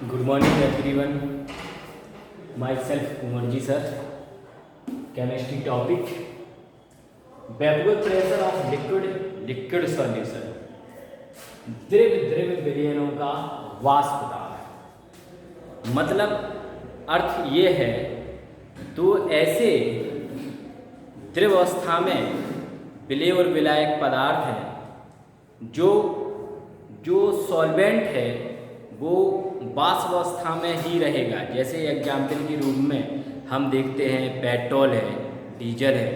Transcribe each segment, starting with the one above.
Good morning everyone, myself Kunwar ji sir. Chemistry topic vapour pressure of liquid solution, द्रव विलयनों का वाष्प दाब। मतलब अर्थ ये है, तो ऐसे द्रव अवस्था में विलेय और विलायक पदार्थ हैं जो सॉल्वेंट है वो वाष्प अवस्था में ही रहेगा। जैसे एग्जाम्पल के रूप में हम देखते हैं पेट्रोल है, डीजल है।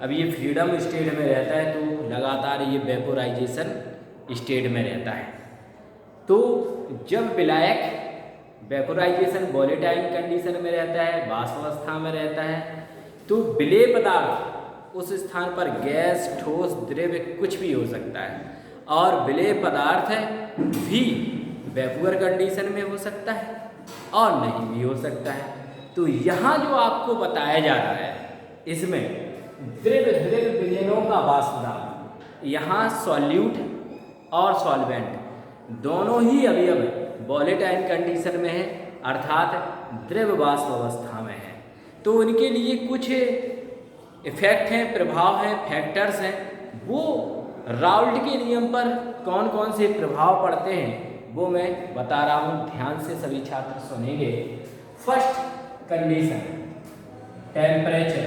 अब ये फ्रीडम स्टेट में रहता है तो लगातार ये वेपोराइजेशन स्टेट में रहता है। तो जब विलायक वेपोराइजेशन वोलेटाइल कंडीशन में रहता है, वाष्प अवस्था में रहता है, तो विलेय पदार्थ उस स्थान पर गैस, ठोस, द्रव कुछ भी हो सकता है। और विलेय पदार्थ भी वेपर कंडीशन में हो सकता है और नहीं भी हो सकता है। तो यहाँ जो आपको बताया जा रहा है, इसमें द्रव विलयनों का वाष्प दाब, यहाँ सॉल्यूट और सॉल्वेंट दोनों ही अवयव वोलेटाइल कंडीशन में है, अर्थात द्रव वाष्प अवस्था में है। तो उनके लिए कुछ इफेक्ट हैं, प्रभाव हैं, फैक्टर्स हैं। वो राउल्ट के नियम पर कौन कौन से प्रभाव पड़ते हैं वो मैं बता रहा हूँ, ध्यान से सभी छात्र सुनेंगे। First condition temperature.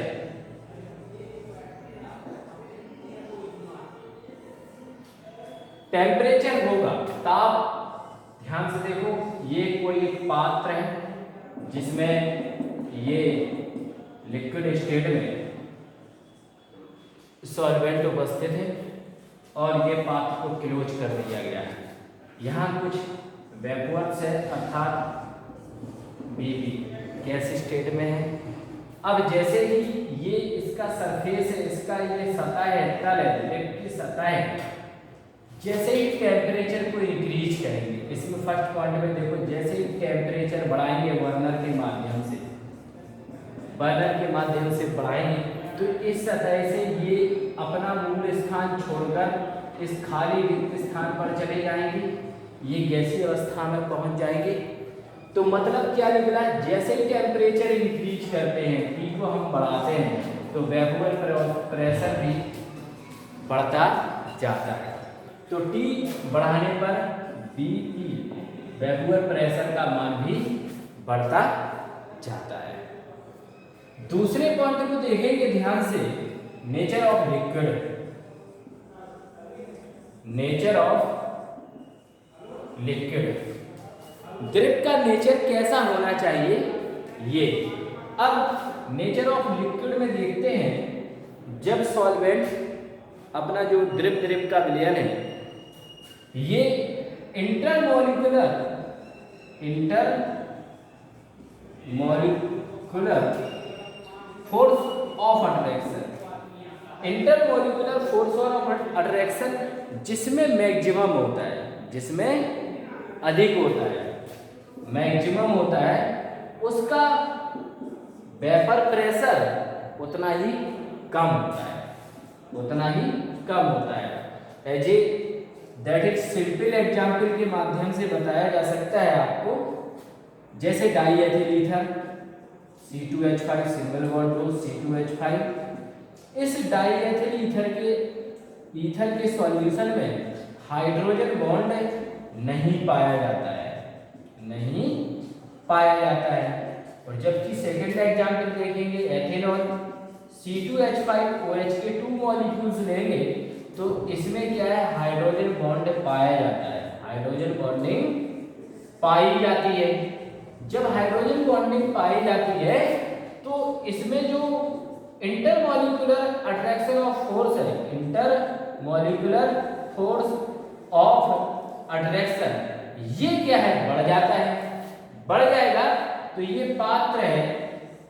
टेम्परेचर होगा ताप। ध्यान से देखो, ये कोई एक पात्र है जिसमें ये लिक्विड स्टेट में सॉल्वेंट उपस्थित है और ये पात्र को क्लोज कर दिया गया है। यहाँ कुछ वेपर्स है, अर्थात बीपी गैस स्टेट में है। अब जैसे ही ये इसका सरफेस है, इसका ये सतह है, तल है, लिक्विड की सतह है, जैसे ही टेम्परेचर को इंक्रीज करेंगे, इसमें फर्स्ट पॉइंट में देखो, जैसे ही टेम्परेचर बढ़ाएंगे बर्नर के माध्यम से बढ़ाएंगे, तो इस सतह से ये अपना मूल स्थान छोड़कर इस खाली रिक्त स्थान पर चले जाएंगे, ये गैसीय अवस्था में पहुंच जाएंगे। तो मतलब क्या निकला, जैसे ही टेम्परेचर इंक्रीज करते हैं, T को हम बढ़ाते हैं, तो वेपर प्रेशर भी बढ़ता जाता है। तो T बढ़ाने पर BP वेपर प्रेशर का मान भी बढ़ता जाता है। दूसरे पॉइंट को देखेंगे ध्यान से, nature of liquid. Nature of liquid, द्रव का नेचर कैसा होना चाहिए ये। अब नेचर ऑफ लिक्विड में देखते हैं, जब सॉल्वेंट अपना जो द्रव का विलयन है, ये intermolecular force of attraction, intermolecular force of attraction जिसमें मैक्सिमम होता है, जिसमें अधिक होता है, मैक्सिमम होता है, उसका वेपर प्रेशर उतना ही कम होता है, उतना ही कम होता है। As a that is simple example के माध्यम से बताया जा सकता है आपको। जैसे diethyl ether C2H5 single bond to C2H5, इस डाई एथिल ईथर के सॉल्यूशन में हाइड्रोजन बॉन्ड नहीं पाया जाता है, नहीं पाया जाता है। और जबकि सेकेंड एग्जाम्पल देखेंगे, एथेनॉल C2H5OH के 2 मॉलिक्यूल्स लेंगे तो इसमें क्या है, हाइड्रोजन बॉन्ड पाया जाता है, हाइड्रोजन बॉन्डिंग पाई जाती है। जब हाइड्रोजन बॉन्डिंग पाई जाती है तो इसमें जो इंटरमॉलिक्यूलर अट्रैक्शन ऑफ फोर्स है, इंटरमॉलिक्यूलर फोर्स ऑफ अट्रैक्शन, ये क्या है, बढ़ जाता है। बढ़ जाएगा तो ये पात्र है,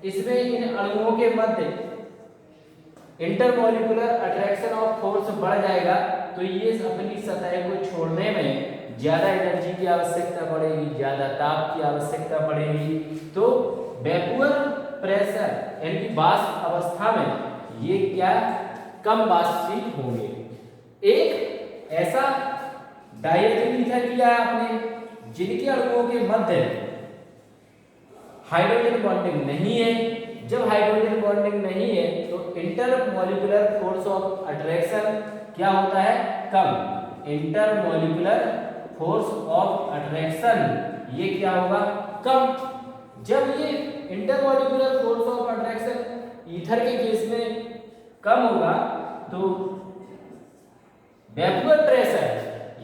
इसमें इन अणुओं के मध्य इंटरमॉलिक्यूलर अट्रैक्शन ऑफ फोर्स बढ़ जाएगा, तो ये अपनी सतह को छोड़ने में ज्यादा एनर्जी की आवश्यकता पड़ेगी, ज्यादा ताप की आवश्यकता पड़ेगी। तो वेपर प्रेशर यानी वाष्प अवस्था में ये क्या, कम वाष्पशील होंगे। एक ऐसा डाई एथिल ईथर किया आपने, जिनके अणुओं के मध्य हाइड्रोजन बॉन्डिंग नहीं है। जब हाइड्रोजन बॉन्डिंग नहीं है तो इंटरमॉलिक्यूलर फोर्स ऑफ अट्रैक्शन क्या होता है? कम। इंटरमॉलिक्यूलर फोर्स ऑफ अट्रैक्शन ये क्या होगा? कम। जब ये intermolecular force of attraction ether के केस में कम होगा तो वेपर प्रेशर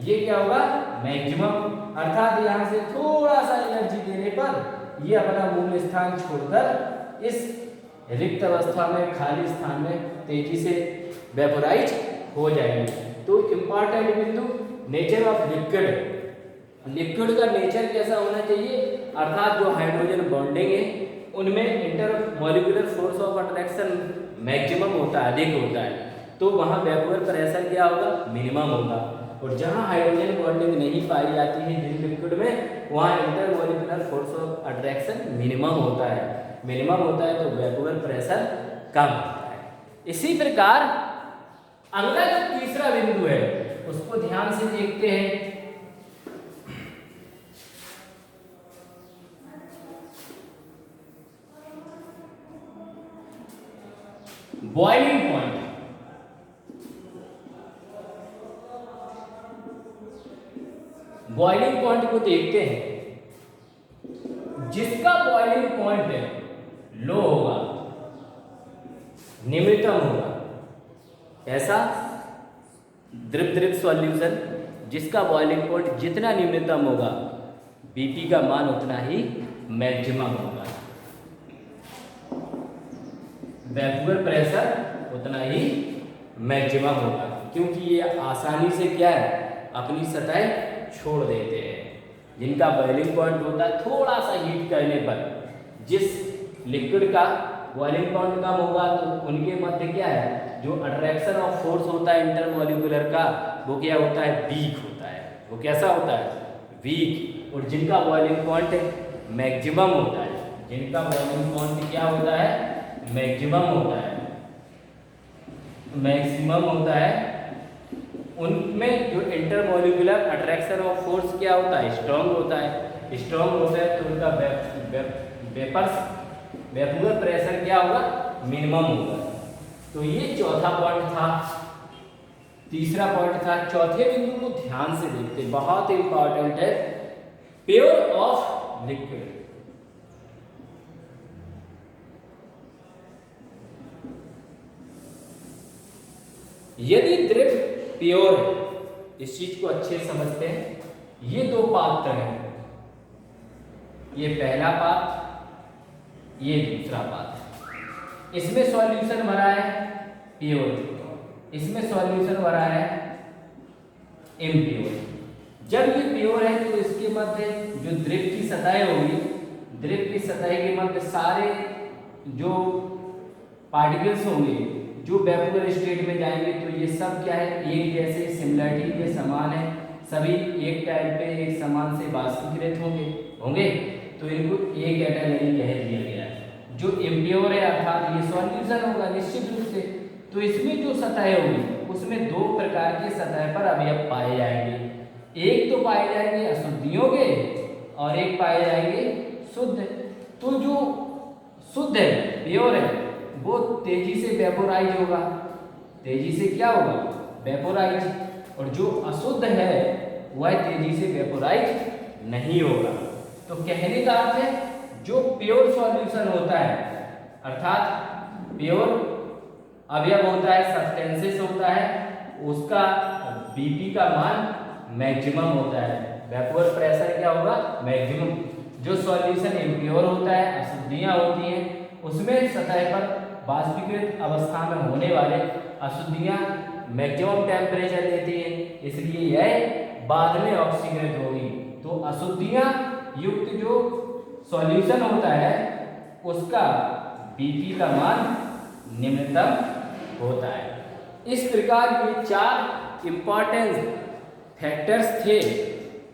ये क्या होगा? मैक्सिमम। अर्थात यहां से थोड़ा सा एनर्जी देने पर ये अपना मूल स्थान छोड़कर इस रिक्त अवस्था में, खाली स्थान में तेजी से वेपोराइज हो जाएंगे। तो इंपॉर्टेंट बिंदु नेचर ऑफ लिक्विड। लिक्विड का नेचर कैसा होना चाहिए? अर्थात जो हाइड्रोजन बॉन्डिंग है उनमें intermolecular force of attraction maximum होता है, अधिक होता है, तो वहाँ वेपर प्रेशर क्या होगा? मिनिमम होगा। और जहाँ हाइड्रोजन बॉन्डिंग नहीं पाई जाती है जिन लिक्विड में, वहाँ intermolecular force of attraction minimum होता है। मिनिमम होता है तो वेपर प्रेशर कम होता है। इसी प्रकार अगला जो तीसरा बिंदु है उसको ध्यान से देखते हैं। Boiling point. बॉइलिंग पॉइंट को देखते हैं। जिसका बॉइलिंग पॉइंट लो होगा, निम्नतम होगा, ऐसा द्रव सॉल्यूशन जिसका बॉइलिंग पॉइंट जितना निम्नतम होगा बीपी का मान उतना ही मैक्सिमम होगा, वेपर प्रेशर उतना ही मैक्सिमम होगा, क्योंकि ये आसानी से क्या है? अपनी सतह छोड़ देते हैं। जिनका बॉइलिंग पॉइंट होता है थोड़ा सा हीट करने पर, जिस लिक्विड का बॉइलिंग पॉइंट कम होगा तो उनके मध्य क्या है? जो अट्रैक्शन ऑफ फोर्स होता है इंटरमॉलिक्यूलर का, वो क्या होता है? वीक होता है। वो कैसा होता है? वीक। और जिनका बॉइलिंग पॉइंट मैक्सिमम होता है, जिनका बॉइलिंग पॉइंट क्या होता है? मैक्सिमम होता है, मैक्सिमम होता है, उनमें जो इंटरमॉलिक्यूलर अट्रैक्शन ऑफ फोर्स क्या होता है? स्ट्रॉन्ग होता है। स्ट्रॉन्ग होता है तो उनका वेपर प्रेशर क्या होगा? मिनिमम होगा। तो ये चौथा पॉइंट था। तीसरा पॉइंट था। चौथे बिंदु को ध्यान से देखते, बहुत इंपॉर्टेंट है। Pure of liquid. यदि द्रव प्योर है, इस चीज को अच्छे समझते हैं। ये दो पात्र हैं, ये पहला पात्र, ये दूसरा पात्र। इसमें सॉल्यूशन भरा है प्योर, इसमें सॉल्यूशन भरा है इम्प्योर। जब ये प्योर है तो इसके मध्य जो द्रव की सतह होगी, द्रव की सतह के मध्य सारे जो पार्टिकल्स होंगे जो वेपर स्टेट में जाएंगे, तो ये सब क्या है? एक जैसे, सिमिलरिटी के समान है, सभी एक टाइम पे एक समान से वाष्पीकृत होंगे, तो इनको एक कैटेगरी कह दिया गया है। जो इम्प्योर है अर्थात ये सॉल्यूशन होगा निश्चित रूप से, तो इसमें जो सतह होगी उसमें दो प्रकार के सतह पर अवयव पाए जाएंगे। एक तो पाए जाएंगे अशुद्धियों के और एक पाए जाएंगे शुद्ध। तो जो शुद्ध है, प्योर है, वो तेजी से वेपोराइज होगा। तेजी से क्या होगा? वेपोराइज। और जो अशुद्ध है वह तेजी से वेपोराइज नहीं होगा। तो कहने का अर्थ है जो प्योर सॉल्यूशन होता है, अर्थात प्योर अवयव होता है, सब्सटेंसेस होता है, उसका बीपी का मान मैक्सिमम होता है, वेपर प्रेशर क्या होगा? मैक्सिमम। जो सॉल्यूशन इम्प्योर होता है, अशुद्धियां होती हैं, उसमें सतह पर वाष्पीकृत अवस्था में होने वाले अशुद्धियां मैक्सिमम टेम्परेचर लेती हैं, इसलिए यह बाद में ऑक्सीकृत होगी। तो अशुद्धियां युक्त जो सॉल्यूशन होता है उसका बीपी का मान निम्नतम होता है। इस प्रकार ये चार इंपॉर्टेंट फैक्टर्स थे।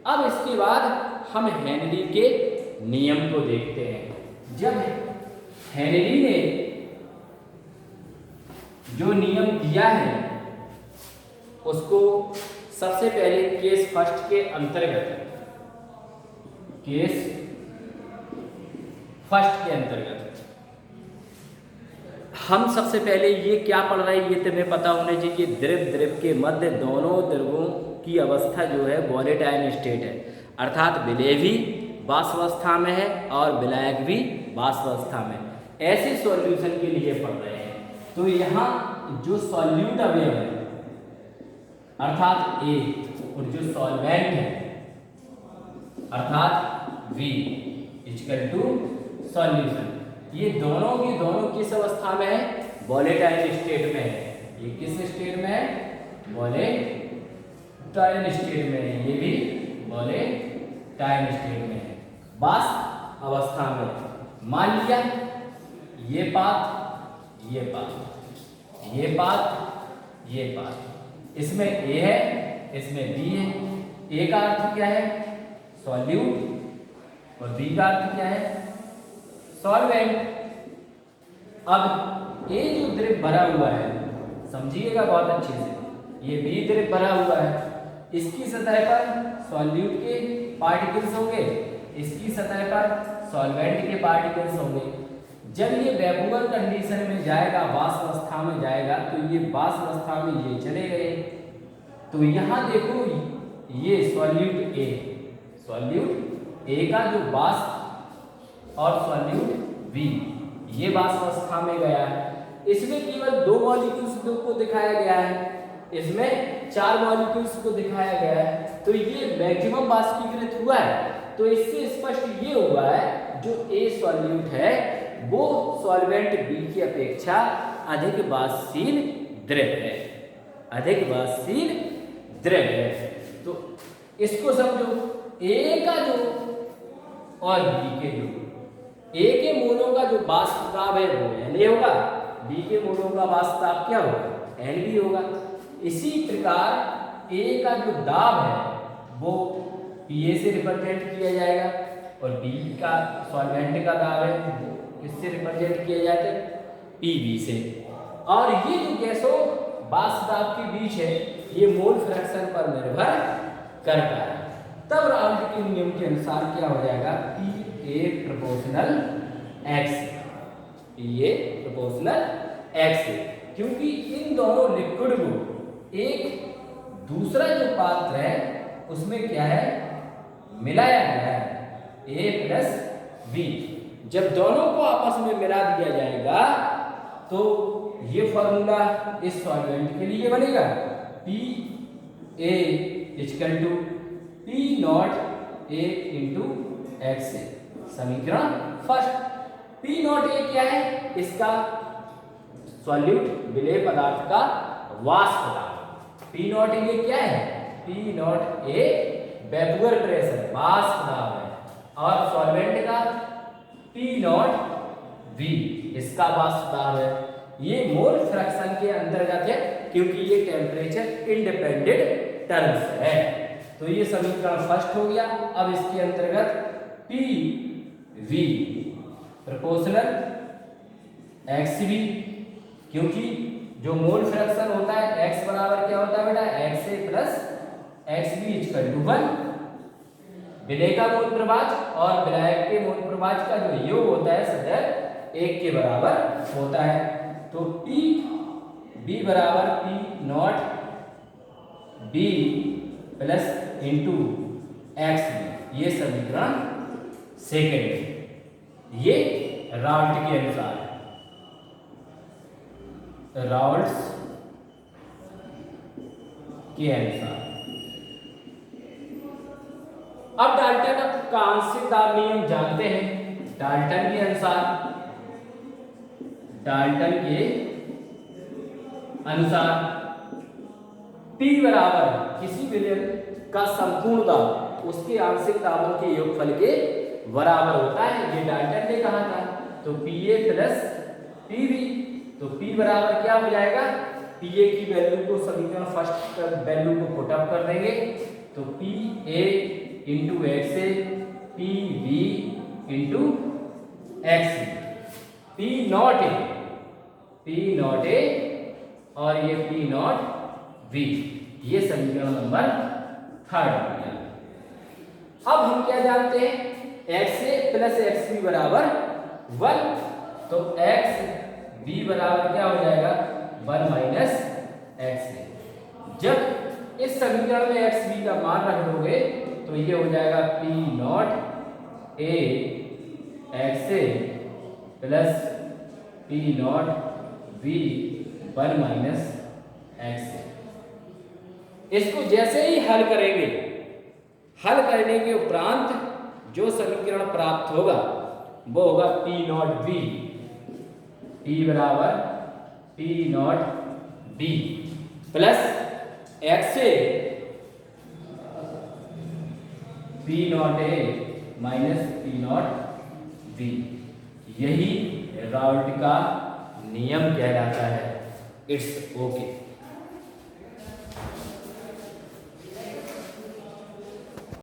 अब इसके बाद हम हेनरी के नियम को देखते हैं। जब हेनरी ने जो नियम दिया है उसको सबसे पहले केस फर्स्ट के अंतर्गत, केस फर्स्ट के अंतर्गत हम सबसे पहले ये क्या पढ़ रहे हैं, ये तुम्हें पता होना चाहिए। द्रव के मध्य दोनों द्रवों की अवस्था जो है वोलेटाइल स्टेट है, अर्थात विलेय भी वाष्पावस्था में है और विलायक भी वाष्पावस्था में। ऐसे सॉल्यूशन के लिए पढ़ रहे हैं। तो यहाँ जो सॉल्यूट अवयव है अर्थात A और जो सॉल्वेंट है अर्थात V इक्वल टू सॉल्यूशन, ये दोनों की दोनों किस अवस्था में है, वोलेटाइल स्टेट में है। ये किस स्टेट में है, वोलेटाइल स्टेट में है, ये भी वोलेटाइल स्टेट में है, वाष्प अवस्था में। मान लिया ये पाथ ये पाथ ये पाथ ये पाथ, इसमें A है इसमें B है। A का अर्थ क्या है, सॉल्यूट, और B का अर्थ क्या है, सॉल्वेंट। अब A जो द्रव भरा हुआ है, समझिएगा बहुत अच्छे से, ये B द्रव भरा हुआ है, इसकी सतह पर सॉल्यूट के पार्टिकल्स होंगे, इसकी सतह पर सॉल्वेंट के पार्टिकल्स होंगे। जब ये वेपोर कंडीशन में जाएगा, वाष्प अवस्था में जाएगा, तो ये वाष्प अवस्था में ये चले गए। तो यहाँ देखो ये सॉल्यूट A का जो वाष्प और सॉल्यूट B ये वाष्प अवस्था में गया है। इसमें केवल 2 मॉलिक्यूल्स को दिखाया गया है, इसमें 4 मॉलिक्यूल्स को दिखाया गया है। तो ये मैक्सिमम वाष्पीकृत हुआ है। तो इससे स्पष्ट ये हुआ है जो A सॉल्यूट है वो सॉल्वेंट B की अपेक्षा अधिक वाष्पशील द्रव है, अधिक वाष्पशील द्रव है। तो इसको समझो, A का जो और B के जो, A के मूलों का जो वाष्प दाब है वो Na होगा, B के मूलों का वाष्प दाब क्या होगा, Nb होगा। इसी प्रकार A का जो दाब है वो Pa से रिप्रेजेंट किया जाएगा और B का सॉल्वेंट का दाब है वो किससे रिप्रेजेंट किया जाता है, Pb से। और ये जो गैसों वाष्प दाब के बीच है ये मोल फ्रैक्शन पर निर्भर करता है। तब राउल्ट के नियम के अनुसार क्या हो जाएगा, Pa proportional X, Pa proportional X, क्योंकि इन दोनों लिक्विड को एक दूसरा जो पात्र है उसमें क्या है, मिलाया गया है A प्लस B। जब दोनों को आपस में मिला दिया जाएगा तो ये फॉर्मूला इस सॉल्वेंट के लिए बनेगा, Pa equal to P nought A into X। समीकरण फर्स्ट, P नॉट A क्या है, इसका सॉल्यूट विलेय पदार्थ का वाष्प दाब। P नॉट A क्या है, P nought A vapour pressure वाष्प दाब है, और सॉल्वेंट का P नॉट V इसका वाष्प दाब है। ये मोल फ्रैक्शन के अंतर्गत है क्योंकि ये टेम्परेचर इंडिपेंडेंट टर्म्स है। तो ये समीकरण फर्स्ट हो गया। अब इसके अंतर्गत PV प्रोपोर्शनल XV, क्योंकि जो मोल फ्रैक्शन होता है X बराबर क्या होता है बेटा, XA plus XB equal to 1। विलेय का मोल प्रभाज और विलायक के मोल प्रभाज का जो योग होता है सदैव 1 के बराबर होता है। तो PB बराबर P not B plus into XB, ये समीकरण सेकेंड है। ये राउल्ट के अनुसार है, राउल्ट्स के अनुसार। अब डाल्टन का आंशिक दाब नियम जानते हैं। डाल्टन के अनुसार, डाल्टन के अनुसार P बराबर किसी विलेय का संपूर्ण दाब उसके आंशिक दाबों के योगफल के बराबर होता है। ये डाल्टन ने कहा था। तो Pa प्लस Pv, तो P बराबर क्या हो जाएगा, Pa की वैल्यू को समीकरण फर्स्ट वैल्यू को पुट अप कर देंगे तो Pa into XA, PV into XC, P nought A और ये P नॉट V, ये समीकरण नंबर थर्ड हो गया। अब हम क्या जानते हैं, XA प्लस XB बराबर 1, तो एक्स बी बराबर क्या हो जाएगा 1 माइनस एक्स ए। जब इस समीकरण में एक्स बी का मान रख दोगे तो ये हो जाएगा P naught A X A plus P naught B 1 minus X A. इसको जैसे ही हल करेंगे, हल करने के उपरांत जो समीकरण प्राप्त होगा वो होगा पी नॉट बी, पी बराबर P naught B plus x A P naught A minus P naught B. यही राउल्ट का नियम कहलाता है। It's okay.